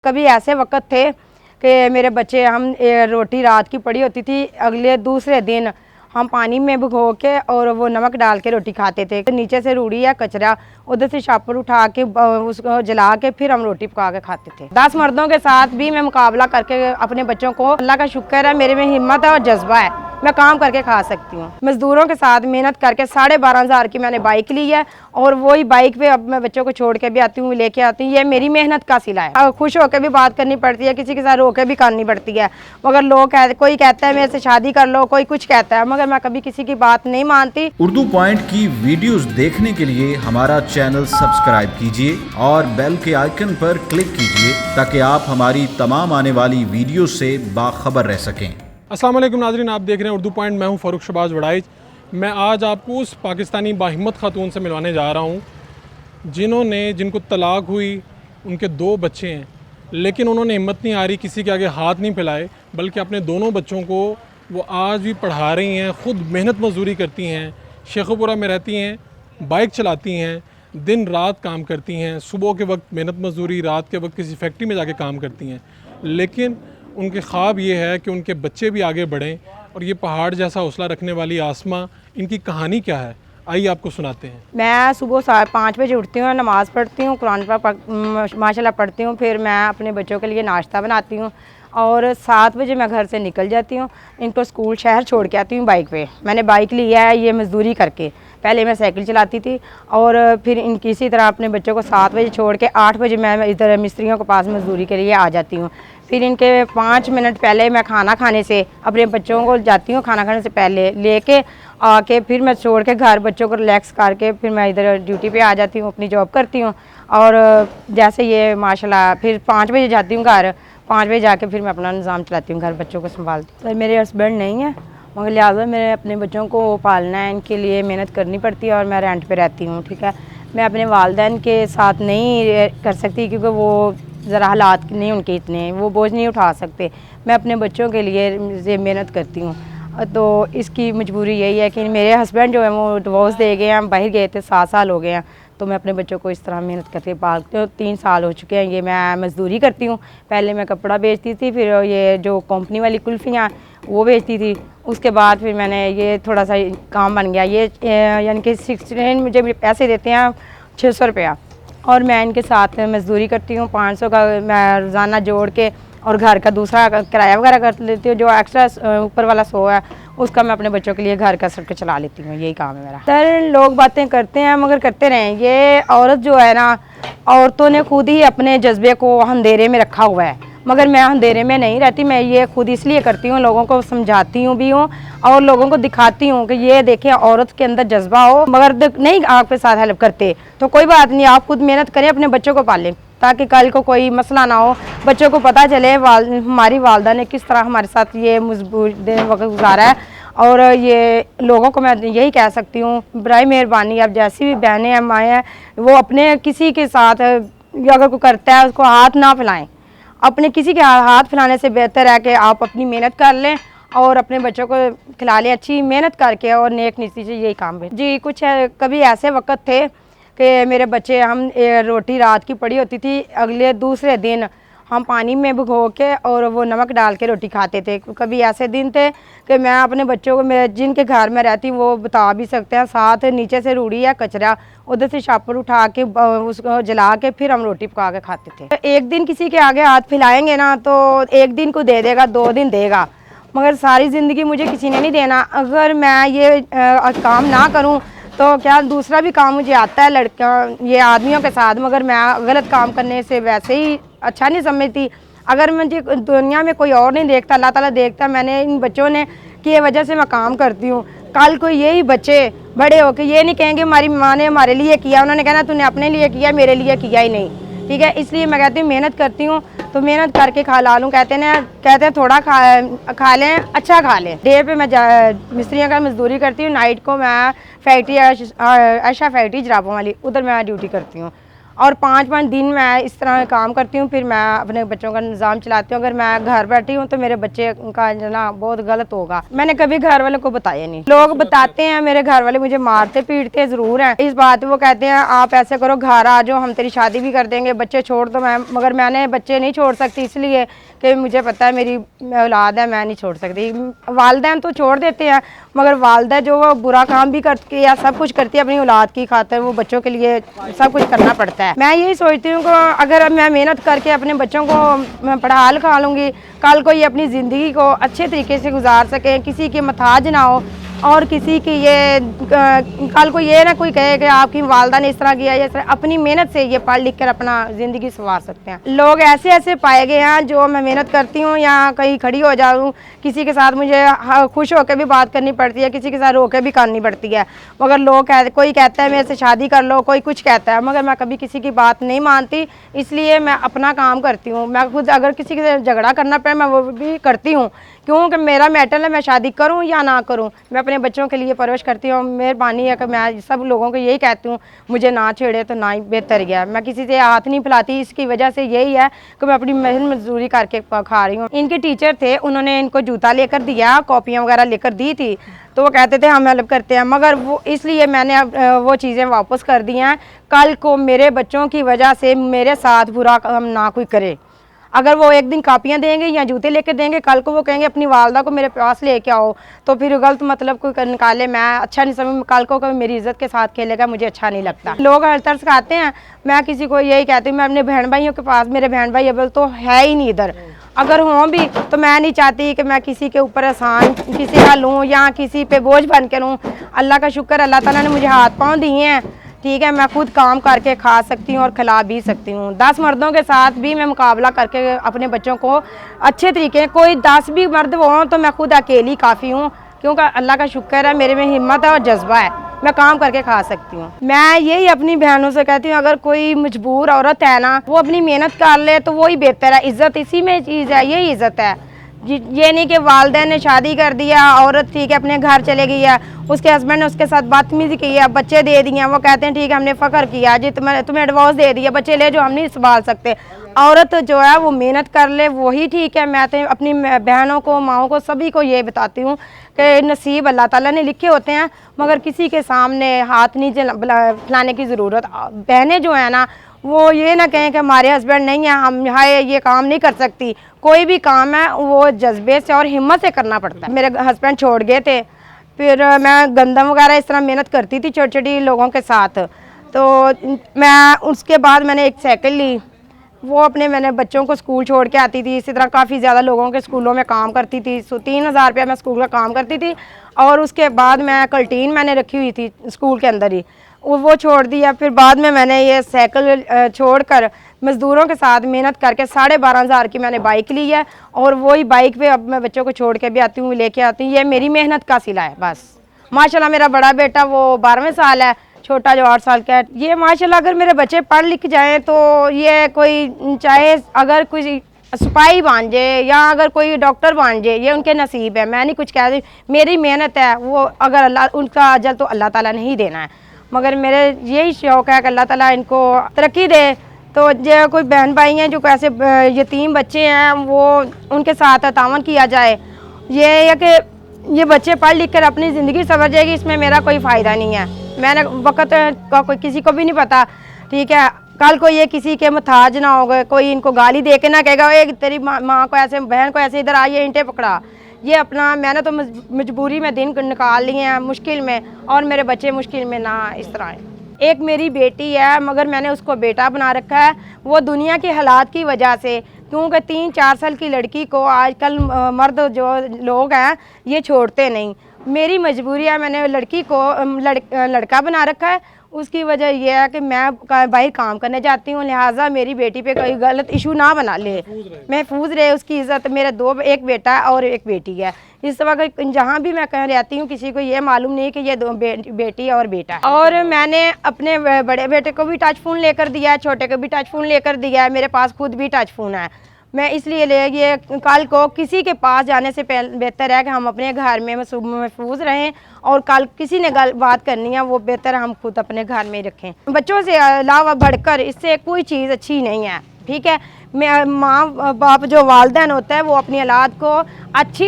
कभी ऐसे वक्त थे कि मेरे बच्चे हम रोटी रात की पड़ी होती थी, अगले दूसरे दिन हम पानी में भिगो के और वो नमक डाल के रोटी खाते थे। नीचे से रूढ़ी या कचरा उधर से छापर उठा के उसको जला के फिर हम रोटी पका के खाते थे। 10 मर्दों के साथ भी मैं मुकाबला करके अपने बच्चों को, अल्लाह का शुक्र है मेरे में हिम्मत है और जज्बा है, मैं काम करके खा सकती हूँ। मजदूरों के साथ मेहनत करके 12,500 की मैंने बाइक ली है और वही बाइक पे अब मैं बच्चों को छोड़ के भी आती हूँ, लेके आती हूँ। ये मेरी मेहनत का सिला है। खुश होकर भी बात करनी पड़ती है, किसी के साथ रोके भी करनी पड़ती है, मगर लोग कोई कहता है मेरे से शादी कर लो, कोई कुछ कहता है, मगर मैं कभी किसी की बात नहीं मानती। उर्दू पॉइंट की वीडियोस देखने के लिए हमारा चैनल सब्सक्राइब कीजिए और बेल के आइकन पर क्लिक कीजिए ताकि आप हमारी तमाम आने वाली वीडियो से बाखबर रह सकें। अस्सलाम वालेकुम नाज़रीन, आप देख रहे हैं उर्दू पॉइंट। मैं हूं फ़ारूक शहबाज वड़ाइच। मैं आज आपको उस पाकिस्तानी बाहिम्मत खातून से मिलवाने जा रहा हूं जिनको तलाक हुई, उनके 2 बच्चे हैं, लेकिन उन्होंने हिम्मत नहीं हारी, किसी के आगे हाथ नहीं फैलाए, बल्कि अपने दोनों बच्चों को वो आज भी पढ़ा रही हैं, ख़ुद मेहनत मजदूरी करती हैं, शेखुपुरा में रहती हैं, बाइक चलाती हैं, दिन रात काम करती हैं, सुबह के वक्त मेहनत मजदूरी, रात के वक्त किसी फैक्ट्री में जाके काम करती हैं। लेकिन उनके ख्वाब ये है कि उनके बच्चे भी आगे बढ़ें और ये पहाड़ जैसा हौसला रखने वाली आसमा, इनकी कहानी क्या है, आइए आपको सुनाते हैं। मैं सुबह 5 बजे उठती हूँ, नमाज़ पढ़ती हूँ, कुरान माशाल्लाह पढ़ती हूँ, फिर मैं अपने बच्चों के लिए नाश्ता बनाती हूँ और 7 बजे मैं घर से निकल जाती हूँ। इनको स्कूल शहर छोड़ के आती हूँ बाइक पे। मैंने बाइक ली है ये मजदूरी करके, पहले मैं साइकिल चलाती थी और फिर इनकी इसी तरह अपने बच्चों को 7 बजे छोड़ के 8 बजे मैं इधर मिस्त्रियों के पास मजदूरी के लिए आ जाती हूँ। फिर इनके 5 मिनट पहले मैं खाना खाने से अपने बच्चों को जाती हूँ, खाना खाने से पहले लेके आके फिर मैं छोड़ के घर बच्चों को रिलैक्स करके फिर मैं इधर ड्यूटी पे आ जाती हूँ, अपनी जॉब करती हूँ। और जैसे ये माशाल्लाह फिर 5 बजे जाती हूँ घर, 5 बजे जाके फिर मैं अपना निज़ाम चलाती हूँ, घर बच्चों को संभालती हूँ। सर मेरे हस्बैंड नहीं है, मगर लिहाजा मेरे अपने बच्चों को पालना है, इनके लिए मेहनत करनी पड़ती है और मैं रेंट पे रहती हूँ। ठीक है, मैं अपने वालिदैन के साथ नहीं कर सकती क्योंकि वो ज़रा हालात नहीं उनके इतने, वो बोझ नहीं उठा सकते। मैं अपने बच्चों के लिए मेहनत करती हूँ, तो इसकी मजबूरी यही है कि मेरे हस्बैंड जो है वो डिवोर्स दे गए हैं, हम बाहर गए थे, 7 साल हो गए हैं, तो मैं अपने बच्चों को इस तरह मेहनत करके पालती हूँ। 3 साल हो चुके हैं ये मैं मजदूरी करती हूँ। पहले मैं कपड़ा बेचती थी, फिर ये जो कंपनी वाली कुल्फ़ियाँ वो बेचती थी, उसके बाद फिर मैंने ये थोड़ा सा काम बन गया। ये यानी कि 16 मुझे पैसे देते हैं 600 रुपया और मैं इनके साथ मजदूरी करती हूँ। 500 का मैं रोज़ाना जोड़ के और घर का दूसरा किराया वगैरह कर लेती हूँ, जो एक्स्ट्रा ऊपर वाला 100 है उसका मैं अपने बच्चों के लिए घर का सड़क चला लेती हूँ। यही काम है मेरा। सर लोग बातें करते हैं मगर करते रहें। ये औरत जो है ना, औरतों ने खुद ही अपने जज्बे को अंधेरे में रखा हुआ है, मगर मैं अंधेरे में नहीं रहती। मैं ये खुद इसलिए करती हूँ, लोगों को समझाती हूँ भी हूँ और लोगों को दिखाती हूँ कि ये देखिए औरत के अंदर जज्बा हो, मगर नहीं आपके साथ हेल्प करते तो कोई बात नहीं, आप खुद मेहनत करें, अपने बच्चों को पालें ताकि कल को कोई मसला ना हो, बच्चों को पता चले हमारी वालदा ने किस तरह हमारे साथ ये मजबूर वक्त गुजारा है। और ये लोगों को मैं यही कह सकती हूँ, बराए मेहरबानी आप जैसी भी बहनें हैं माएँ हैं, वो अपने किसी के साथ अगर कोई करता है उसको हाथ ना फैलाएं। अपने किसी के हाथ फैलाने से बेहतर है कि आप अपनी मेहनत कर लें और अपने बच्चों को खिला लें अच्छी मेहनत करके और नेक नीति से यही काम है जी। कुछ कभी ऐसे वक्त थे कि मेरे बच्चे हम रोटी रात की पड़ी होती थी, अगले दूसरे दिन हम पानी में भिगो के और वो नमक डाल के रोटी खाते थे। कभी ऐसे दिन थे कि मैं अपने बच्चों को, मेरे जिनके घर में रहती वो बता भी सकते हैं, साथ नीचे से रूढ़ी या कचरा उधर से छापर उठा के उसको जला के फिर हम रोटी पका के खाते थे। एक दिन किसी के आगे हाथ फैलाएंगे ना तो एक दिन को दे देगा, 2 दिन देगा, मगर सारी ज़िंदगी मुझे किसी ने नहीं देना। अगर मैं ये काम ना करूँ तो क्या दूसरा भी काम मुझे आता है लड़का ये आदमियों के साथ, मगर मैं गलत काम करने से वैसे ही अच्छा नहीं समझती। अगर मुझे दुनिया में कोई और नहीं देखता, अल्लाह ताला देखता। मैंने इन बच्चों ने की वजह से मैं काम करती हूँ। कल को यही बच्चे बड़े होके ये नहीं कहेंगे हमारी माँ ने हमारे लिए किया, उन्होंने कहना तूने अपने लिए किया, मेरे लिए किया ही नहीं। ठीक है, इसलिए मैं कहती हूँ मेहनत करती हूँ तो मेहनत करके खा ला लूँ। कहते हैं थोड़ा खा लें, अच्छा खा लें। डे पे मैं मिस्त्रियों का मजदूरी करती हूँ, नाइट को मैं फैक्ट्री आयशा फैक्ट्री जराबों वाली उधर मैं ड्यूटी करती हूँ और 5-5 दिन मैं इस तरह काम करती हूँ, फिर मैं अपने बच्चों का निज़ाम चलाती हूँ। अगर मैं घर बैठी हूँ तो मेरे बच्चे का जो ना बहुत गलत होगा। मैंने कभी घर वालों को बताया नहीं। लोग बताते हैं, मेरे घर वाले मुझे मारते पीटते ज़रूर हैं इस बात। वो कहते हैं आप ऐसे करो, घर आ जाओ, हम तेरी शादी भी कर देंगे, बच्चे छोड़ दो। मगर मैंने बच्चे नहीं छोड़ सकती, इसलिए कि मुझे पता है मेरी औलाद है, मैं नहीं छोड़ सकती। वालिदैन तो छोड़ देते हैं, मगर वालिदा जो वो बुरा काम भी करती है या सब कुछ करती है अपनी औलाद की खातिर, वो बच्चों के लिए सब कुछ करना पड़ता है। मैं यही सोचती हूँ कि अगर मैं मेहनत करके अपने बच्चों को पढ़ा लिखा लूँगी, कल को ये अपनी ज़िंदगी को अच्छे तरीके से गुजार सकें, किसी के मोहताज ना हो, और किसी की ये कल को ये ना कोई कहे कि आपकी वालदा ने इस तरह किया, इस तरह अपनी मेहनत से ये पढ़ लिख कर अपना ज़िंदगी संवार सकते हैं। लोग ऐसे ऐसे पाए गए हैं जो मैं मेहनत करती हूँ या कहीं खड़ी हो जाऊँ, किसी के साथ मुझे खुश होकर भी बात करनी पड़ती है, किसी के साथ रो के भी करनी पड़ती है, मगर लोग कोई कहता है मेरे से शादी कर लो, कोई कुछ कहता है, मगर मैं कभी किसी की बात नहीं मानती, इसलिए मैं अपना काम करती हूँ। मैं खुद अगर किसी के झगड़ा करना पड़े मैं वो भी करती हूँ, क्योंकि मेरा मैटर है मैं शादी करूं या ना करूं, मैं अपने बच्चों के लिए परवरिश करती हूँ। मेहरबानी है कि मैं सब लोगों को यही कहती हूँ, मुझे ना छेड़े तो ना ही बेहतर गया। मैं किसी से हाथ नहीं फैलाती, इसकी वजह से यही है कि मैं अपनी मेहनत मजदूरी करके खा रही हूँ। इनके टीचर थे, उन्होंने इनको जूता लेकर दिया, कॉपियाँ वगैरह लेकर दी थी, तो वो कहते थे हम हेल्प करते हैं, मगर वो इसलिए मैंने अब वो चीज़ें वापस कर दी हैं। कल को मेरे बच्चों की वजह से मेरे साथ बुरा काम ना कोई करे। अगर वो एक दिन कापियाँ देंगे या जूते लेकर देंगे, कल को वो कहेंगे अपनी वालदा को मेरे पास लेके आओ, तो फिर गलत मतलब कोई निकाले, मैं अच्छा नहीं समझ, कल को कभी मेरी इज्जत के साथ खेलेगा, मुझे अच्छा नहीं लगता। लोग हर तरह से खाते हैं, मैं किसी को यही कहती हूँ, मैं अपने बहन भाइयों के पास, मेरे बहन भाई अव्वल तो है ही नहीं इधर, अगर हों भी तो मैं नहीं चाहती कि मैं किसी के ऊपर एहसान किसी का लूँ या किसी पे बोझ बन के लूँ। अल्लाह का शुक्र, अल्लाह ताला ने मुझे हाथ पाँव दिए हैं, ठीक है, मैं खुद काम करके खा सकती हूँ और खिला भी सकती हूँ। 10 मर्दों के साथ भी मैं मुकाबला करके अपने बच्चों को अच्छे तरीके, कोई 10 भी मर्द हों तो मैं खुद अकेली काफ़ी हूँ, क्योंकि अल्लाह का शुक्र है मेरे में हिम्मत है और जज्बा है, मैं काम करके खा सकती हूँ। मैं यही अपनी बहनों से कहती हूँ, अगर कोई मजबूर औरत है ना, वो अपनी मेहनत कर ले तो वही बेहतर है। इज़्ज़त इसी में चीज़ है, यही इज़्ज़त है। ये नहीं कि वालिदैन ने शादी कर दिया, औरत ठीक है अपने घर चले गई है, उसके हस्बैंड ने उसके साथ बदतमीजी की है, बच्चे दे दिए, वो कहते हैं ठीक है हमने फ़ख्र किया जी, तुम्हें डिवोर्स दे दिया, बच्चे ले जो हम नहीं संभाल सकते। औरत जो है वो मेहनत कर ले वही ठीक है। मैं तो अपनी बहनों को, माओं को, सभी को ये बताती हूँ कि नसीब अल्लाह ताला ने लिखे होते हैं, मगर किसी के सामने हाथ नहीं फैलाने की ज़रूरत। बहनें जो है ना, वो ये ना कहें कि हमारे हस्बैंड नहीं है, हम हाय ये काम नहीं कर सकती। कोई भी काम है वो जज्बे से और हिम्मत से करना पड़ता है। मेरे हस्बैंड छोड़ गए थे, फिर मैं गंदम वगैरह इस तरह मेहनत करती थी छोटी छोटी लोगों के साथ, तो मैं उसके बाद मैंने एक साइकिल ली, वो मैंने बच्चों को स्कूल छोड़ के आती थी, इसी तरह काफ़ी ज़्यादा लोगों के स्कूलों में काम करती थी। 3000 रुपया मैं स्कूल का काम करती थी, और उसके बाद मैं कैंटीन मैंने रखी हुई थी स्कूल के अंदर ही, वो छोड़ दिया। फिर बाद में मैंने ये साइकिल छोड़कर मज़दूरों के साथ मेहनत करके 12,500 की मैंने बाइक ली है, और वही बाइक पे अब मैं बच्चों को छोड़ के भी आती हूँ, लेके आती हूँ। ये मेरी मेहनत का सिला है बस। माशाल्लाह मेरा बड़ा बेटा वो 12वें साल है, छोटा जो 8 साल का है। ये माशाल्लाह अगर मेरे बच्चे पढ़ लिख जाएँ तो ये कोई चाहे अगर कोई सिपाही बन जाए या अगर कोई डॉक्टर बन जाए, ये उनके नसीब है, मैं नहीं कुछ कह रही। मेरी मेहनत है वो, अगर अल्लाह उनका अजल तो अल्लाह ताला ने ही देना है, मगर मेरे यही शौक़ है कि अल्लाह ताला इनको तरक्की दे। तो जो कोई बहन भाई हैं जो ऐसे यतीम बच्चे हैं, वो उनके साथ तावन किया जाए। ये है कि ये बच्चे पढ़ लिख कर अपनी ज़िंदगी संवर जाएगी, इसमें मेरा कोई फ़ायदा नहीं है। मैंने वक़्त का कोई किसी को भी नहीं पता, ठीक है, कल को ये किसी के मुताज ना हो गए, कोई इनको गाली दे के ना कहेगा एक तेरी माँ को ऐसे, बहन को ऐसे इधर आइए ईंटें पकड़ा। ये अपना मैंने तो मजबूरी में दिन निकाल लिए हैं मुश्किल में, और मेरे बच्चे मुश्किल में ना इस तरह हैं। एक मेरी बेटी है, मगर मैंने उसको बेटा बना रखा है, वो दुनिया के हालात की वजह से, क्योंकि 3-4 साल की लड़की को आजकल मर्द जो लोग हैं ये छोड़ते नहीं। मेरी मजबूरी है, मैंने लड़की को लड़का बना रखा है, उसकी वजह यह है कि मैं बाहर काम करने जाती हूँ, लिहाजा मेरी बेटी पे कोई गलत इशू ना बना ले, महफूज रहे उसकी इज़्ज़त। मेरे एक बेटा और एक बेटी है। इस वक्त जहाँ भी मैं कहीं रहती हूँ किसी को ये मालूम नहीं कि ये दो बेटी और बेटा है। और मैंने अपने बड़े बेटे को भी टच फ़ोन लेकर दिया है, छोटे को भी टच फ़ोन लेकर दिया है, मेरे पास खुद भी टच फ़ोन है, मैं इसलिए ये कल को किसी के पास जाने से बेहतर है कि हम अपने घर में महफूज रहें, और कल किसी ने बात करनी है वो बेहतर हम खुद अपने घर में रखें। बच्चों से अलावा बढ़कर इससे कोई चीज़ अच्छी नहीं है, ठीक है। माँ बाप जो वालिदैन होता है वो अपनी औलाद को अच्छी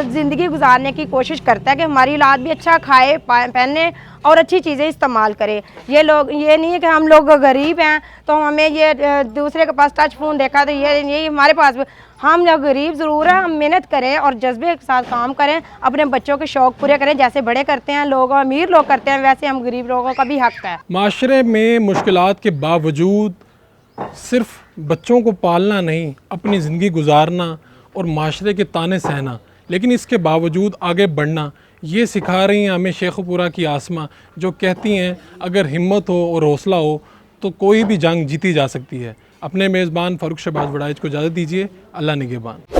ज़िंदगी गुजारने की कोशिश करता है कि हमारी औलाद भी अच्छा खाए पहने और अच्छी चीज़ें इस्तेमाल करे। ये नहीं है कि हम लोग गरीब हैं तो हमें ये दूसरे के पास टच फ़ोन देखा तो ये हमारे पास, हम लोग गरीब ज़रूर हैं, हम मेहनत करें और जज्बे के साथ काम करें, अपने बच्चों के शौक़ पूरे करें। जैसे बड़े करते हैं लोग, अमीर लोग करते हैं, वैसे हम गरीब लोगों का भी हक़ है। माशरे में मुश्किलात के बावजूद सिर्फ बच्चों को पालना नहीं, अपनी ज़िंदगी गुजारना और माशरे के ताने सहना, लेकिन इसके बावजूद आगे बढ़ना, ये सिखा रही हैं हमें शेखुपुरा की आसमा, जो कहती हैं अगर हिम्मत हो और हौसला हो तो कोई भी जंग जीती जा सकती है। अपने मेज़बान फ़ारूक शहबाज वड़ाइच को इजाज़त दीजिए। अल्लाह निगहबान।